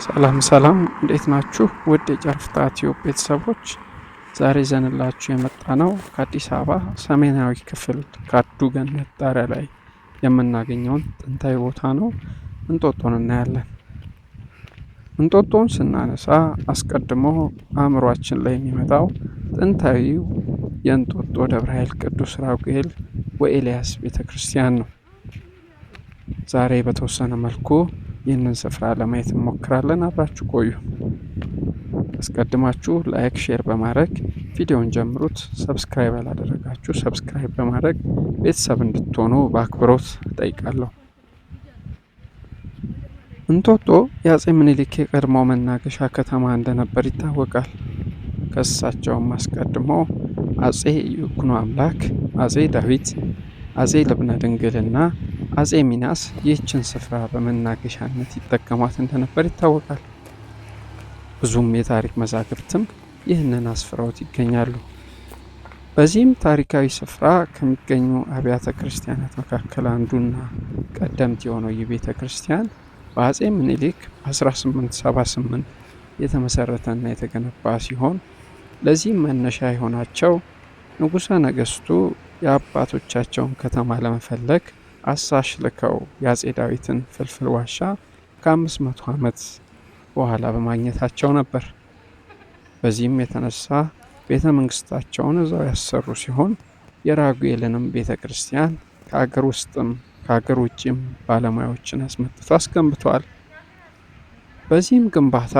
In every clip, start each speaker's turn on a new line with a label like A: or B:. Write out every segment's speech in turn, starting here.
A: ሰላም እንዴት ናችሁ? ውድ የጨረፍታ ቲዩብ ቤተሰቦች ዛሬ ይዘንላችሁ የመጣነው ከአዲስ አበባ ሰሜናዊ ክፍል ካዱ ገነት ጣሪያ ላይ የምናገኘውን ጥንታዊ ቦታ ነው። እንጦጦን እናያለን። እንጦጦን ስናነሳ አስቀድሞ አእምሯችን ላይ የሚመጣው ጥንታዊው የእንጦጦ ደብረ ኃይል ቅዱስ ራጉኤል ወኤልያስ ቤተክርስቲያን ነው። ዛሬ በተወሰነ መልኩ ይህንን ስፍራ ለማየት እንሞክራለን። አብራችሁ ቆዩ። አስቀድማችሁ ላይክ፣ ሼር በማድረግ ቪዲዮን ጀምሩት። ሰብስክራይብ ያላደረጋችሁ ሰብስክራይብ በማድረግ ቤተሰብ እንድትሆኑ በአክብሮት እጠይቃለሁ። እንጦጦ የአጼ ምኒልክ የቀድሞ መናገሻ ከተማ እንደነበር ይታወቃል። ከእሳቸውም አስቀድሞ አጼ ይኩኖ አምላክ፣ አጼ ዳዊት፣ አጼ ልብነ ድንግልና አጼ ሚናስ ይህችን ስፍራ በመናገሻነት ይጠቀሟት እንደነበር ይታወቃል። ብዙም የታሪክ መዛግብትም ይህንን አስፍረውት ይገኛሉ። በዚህም ታሪካዊ ስፍራ ከሚገኙ አብያተ ክርስቲያናት መካከል አንዱና ቀደምት የሆነው ይህ ቤተ ክርስቲያን በአጼ ምኒልክ 1878 የተመሰረተና የተገነባ ሲሆን ለዚህም መነሻ የሆናቸው ንጉሠ ነገሥቱ የአባቶቻቸውን ከተማ ለመፈለግ አሳሽ ልከው የአጼ ዳዊትን ፍልፍል ዋሻ ከ500 ዓመት በኋላ በማግኘታቸው ነበር። በዚህም የተነሳ ቤተ መንግስታቸውን እዛው ያሰሩ ሲሆን የራጉኤልንም ቤተ ክርስቲያን ከአገር ውስጥም ከአገር ውጭም ባለሙያዎችን አስመጥቶ አስገንብተዋል። በዚህም ግንባታ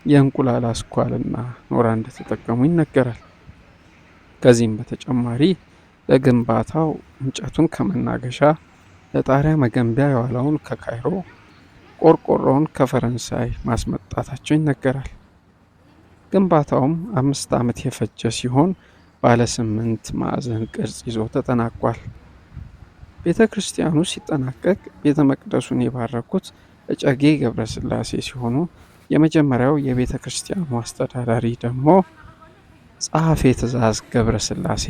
A: የእንቁላል አስኳልና ኖራ እንደተጠቀሙ ይነገራል። ከዚህም በተጨማሪ ለግንባታው እንጨቱን ከመናገሻ ለጣሪያ መገንቢያ የዋለውን ከካይሮ ቆርቆሮውን ከፈረንሳይ ማስመጣታቸው ይነገራል። ግንባታውም 5 ዓመት የፈጀ ሲሆን ባለ 8 ማዕዘን ቅርጽ ይዞ ተጠናቋል። ቤተ ክርስቲያኑ ሲጠናቀቅ ቤተ መቅደሱን የባረኩት እጨጌ ገብረ ሥላሴ ሲሆኑ የመጀመሪያው የቤተ ክርስቲያኑ አስተዳዳሪ ደግሞ ጸሐፌ ትእዛዝ ገብረ ሥላሴ፣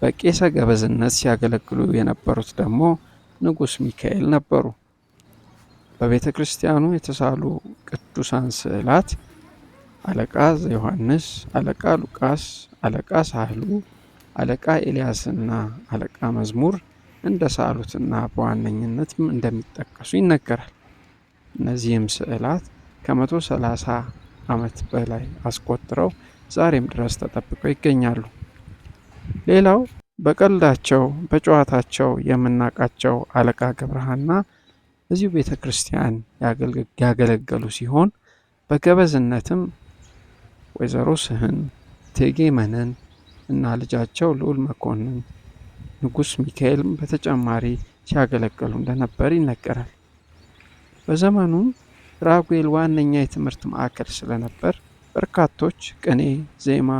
A: በቄሰ ገበዝነት ሲያገለግሉ የነበሩት ደግሞ ንጉሥ ሚካኤል ነበሩ። በቤተ ክርስቲያኑ የተሳሉ ቅዱሳን ስዕላት አለቃ ዘዮሐንስ፣ አለቃ ሉቃስ፣ አለቃ ሳህሉ፣ አለቃ ኤልያስና አለቃ መዝሙር እንደ ሳሉትና በዋነኝነትም እንደሚጠቀሱ ይነገራል። እነዚህም ስዕላት ከ130 ዓመት በላይ አስቆጥረው ዛሬም ድረስ ተጠብቀው ይገኛሉ። ሌላው በቀልዳቸው በጨዋታቸው የምናውቃቸው አለቃ ገብረሃና እዚሁ ቤተ ክርስቲያን ያገለገሉ ሲሆን በገበዝነትም ወይዘሮ ስህን፣ እቴጌ መነን እና ልጃቸው ልዑል መኮንን፣ ንጉሥ ሚካኤልም በተጨማሪ ሲያገለግሉ እንደነበር ይነገራል። በዘመኑም ራጉኤል ዋነኛ የትምህርት ማዕከል ስለነበር በርካቶች ቅኔ፣ ዜማ፣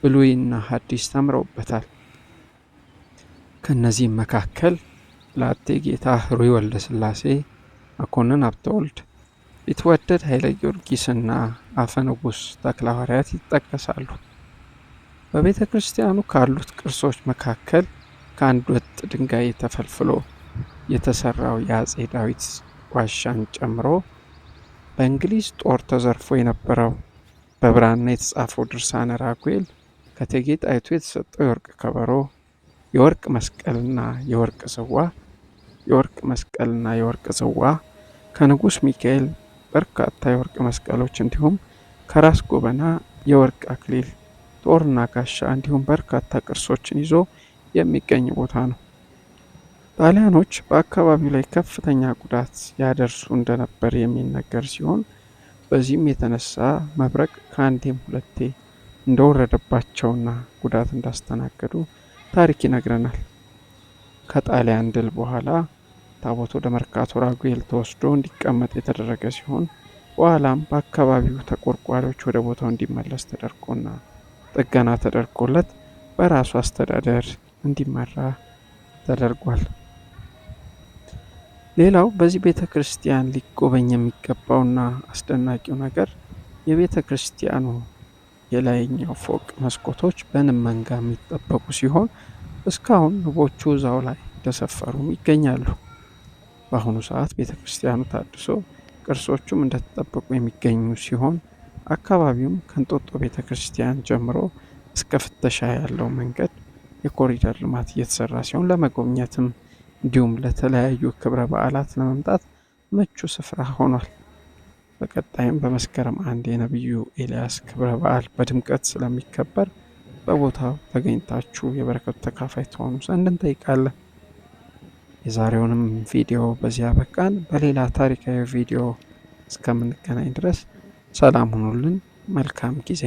A: ብሉይና ሐዲስ ተምረውበታል። ከነዚህም መካከል ላቴ ጌታ ኅሩይ ወልደ ሥላሴ፣ መኮንን ሀብተወልድ፣ ቢትወደድ ኃይለ ጊዮርጊስና አፈ ንጉሥ ተክለ ሐዋርያት ይጠቀሳሉ። በቤተ ክርስቲያኑ ካሉት ቅርሶች መካከል ከአንድ ወጥ ድንጋይ ተፈልፍሎ የተሰራው የአጼ ዳዊት ዋሻን ጨምሮ በእንግሊዝ ጦር ተዘርፎ የነበረው በብራና የተጻፈው ድርሳነ ራጉኤል፣ ከእቴጌ ጣይቱ የተሰጠው የወርቅ ከበሮ፣ የወርቅ መስቀልና የወርቅ ጽዋ፣ ከንጉሥ ሚካኤል በርካታ የወርቅ መስቀሎች እንዲሁም ከራስ ጎበና የወርቅ አክሊል፣ ጦርና ጋሻ እንዲሁም በርካታ ቅርሶችን ይዞ የሚገኝ ቦታ ነው። ጣሊያኖች በአካባቢው ላይ ከፍተኛ ጉዳት ያደርሱ እንደነበር የሚነገር ሲሆን በዚህም የተነሳ መብረቅ ከአንዴም ሁለቴ እንደወረደባቸውና ጉዳት እንዳስተናገዱ ታሪክ ይነግረናል። ከጣሊያን ድል በኋላ ታቦት ወደ መርካቶ ራጉኤል ተወስዶ እንዲቀመጥ የተደረገ ሲሆን በኋላም በአካባቢው ተቆርቋሪዎች ወደ ቦታው እንዲመለስ ተደርጎና ጥገና ተደርጎለት በራሱ አስተዳደር እንዲመራ ተደርጓል። ሌላው በዚህ ቤተ ክርስቲያን ሊጎበኝ የሚገባውና አስደናቂው ነገር የቤተ ክርስቲያኑ የላይኛው ፎቅ መስኮቶች በንብ መንጋ የሚጠበቁ ሲሆን እስካሁን ንቦቹ እዛው ላይ እንደሰፈሩም ይገኛሉ። በአሁኑ ሰዓት ቤተ ክርስቲያኑ ታድሶ ቅርሶቹም እንደተጠበቁ የሚገኙ ሲሆን አካባቢውም ከእንጦጦ ቤተ ክርስቲያን ጀምሮ እስከ ፍተሻ ያለው መንገድ የኮሪደር ልማት እየተሰራ ሲሆን ለመጎብኘትም እንዲሁም ለተለያዩ ክብረ በዓላት ለመምጣት ምቹ ስፍራ ሆኗል። በቀጣይም በመስከረም 1 የነብዩ ኤልያስ ክብረ በዓል በድምቀት ስለሚከበር በቦታው ተገኝታችሁ የበረከቱ ተካፋይ ትሆኑ ዘንድ እንጠይቃለን። የዛሬውንም ቪዲዮ በዚያ በቃን። በሌላ ታሪካዊ ቪዲዮ እስከምንገናኝ ድረስ ሰላም ሁኑልን። መልካም ጊዜ